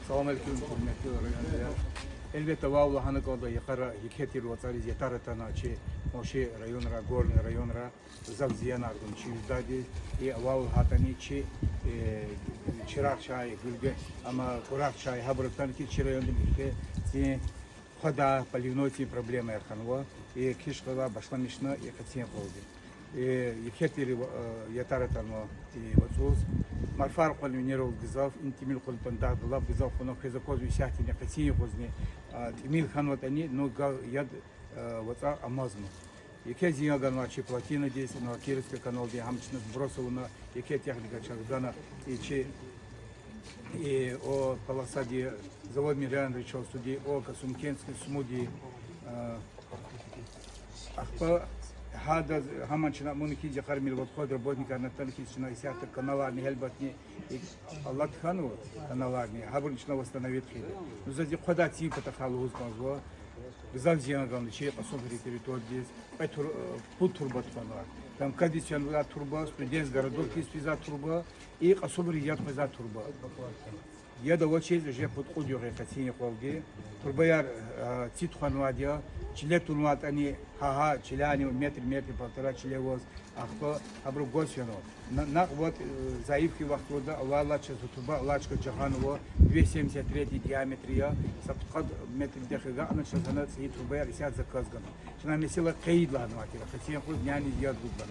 Selam aleyküm, hürmetli öğrenciler. Elbette vallahi hanık oldu yukarı hiketir vazariz yetarı çi moşi rayonra gorni rayonra zav ziyan ardın çi yüzdadi vallahi hatani çi çırak çay gülge ama kurak çay habrıktan ki çirayondim ki zi хода поливной проблемы арханова и кишкала башланишна и катин полди и хетери ятаратано и вацуз марфар قال نيرو غزاف انتميل قل بنداد الله غزاف خنو كذا كوز وشاتي نقتي يخزني تميل خانوت اني نو يد وصا امازم يكزي يغان ماشي плотина здесь на Кировский канал где хамчно сбросовано яке техника чагдана и че и о полосаде завод Мирян речал суди о Касумкенской смуди ахпа هذا هم شنا مونكي جخر من الوقت работник на танки шна исятыр каналарни хелбатни Allah тхану каналарни хабр шна восстановит хиде ну зади хода ти потахалуз казва гзал зианган че пособри территории петр пут турбат фанар там кадисян ла турба студент городок из физа турба и особри яд физа турба я да вот через же подходю к катине колги турба яр титханвадия чилетунват они ха чиляни метр полтора чилевоз ахто абру госяно на вот заивки вахтода валла чезутуба лачка джаханова 273 диаметрия сапхад метр дехга она чезана и турба яр сяд заказган шна месила кайдла матира катине худ няни яд будбан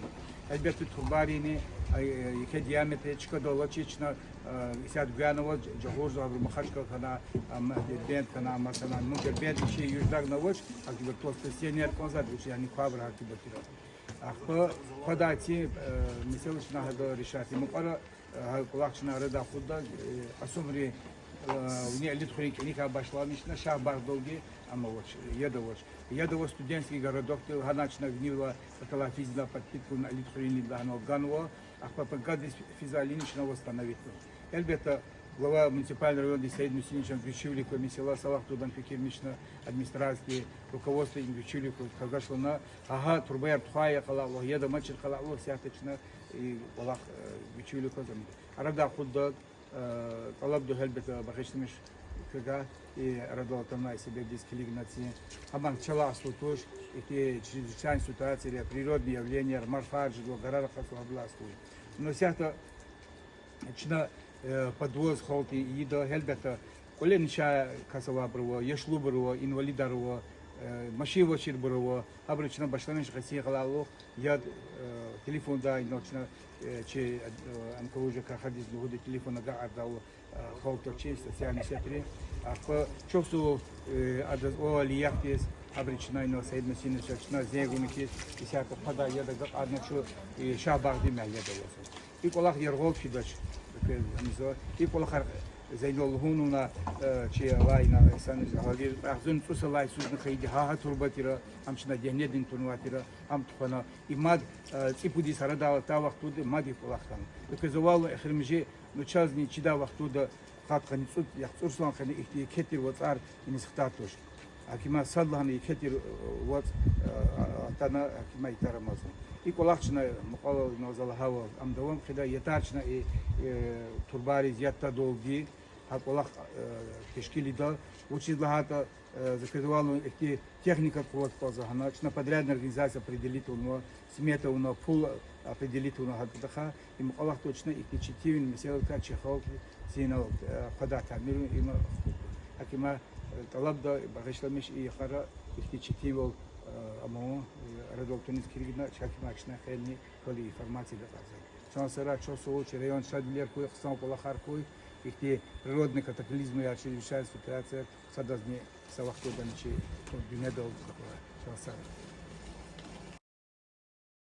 elbette turbarini iki diametre çıkadola çiçna isad gyanova jahorz abru makhashka kana bent kana masana nuker bent şey yüzdak navoç akibir tosta senior konzat yani khabr akibir tira akho khodati misal shna hada rishati muqara kulakçına rada khudda asumri мне элитхурик ника башламишна шабар долги амовоч ядово студентский городок ханачна гнила калафизна подпитку на элитхурини дано ганво ахпапагадис физалинична восстановить элбета глава муниципального района Саид Мусиничан включили комиссия салах тудан фикирмична администрации руководство включили казашло на ага турбаяр тухая кала яда мачир кала сяточна и аллах включили казам арада худда طلب ده هلبت بخشتمش كذا радовательная себе дискилигнации аман чала слутуш эти чрезвычайные ситуации природные явления марфарж до гора хасу областу но сята чна подвоз холти и до хелбета коленча касава бро яшлу бро инвалидарово машиво чир бро абрична башланеш хаси халалу яд телефон да ночна че анколоже кахадис до телефона да ардау холто че социальные сети а чувствую адаз олияхтес абрична но Саид Мусинич чна зегунки исяка пада яда адна чу шабарди маяда и колах яргол фидач мизо и колах زينول هونونا شيء لاينا إنسان هذي أحزن فصل لاي سوزن خيدي ها تربتيرا أمشنا جهنيدين تنواتيرا أم تخنا إماد تيبودي سردا تا وقتود مادي فلاختان لكزوال آخر مجيء نشازني شدا وقتود خات خني صوت يخصرسان خني إختي كتير وتعر إنسختاتوش أكيما صلّهني كتير وات تنا أكيما يترى مازن إيكولاشنا مقالة نوزل هوا أم دوام خدا يتارشنا турбари зятта долги хаколах тешкили да учит лахата закрывала эти техника под позахана на подрядная организация определит уно смета уно фул определит уно хатаха и мукалах точно и читивин месел качехал сина хадата мир им акима талабда багышламиш и хара их читивол амо радоктонис киргина чакимачна хелни коли информации да Шансера, часов, район Шадлер, кое сам полахаркой, их те природные катаклизмы, а чрезвычайная ситуация, садазни, савахтоданчи, дюнедол, шансера.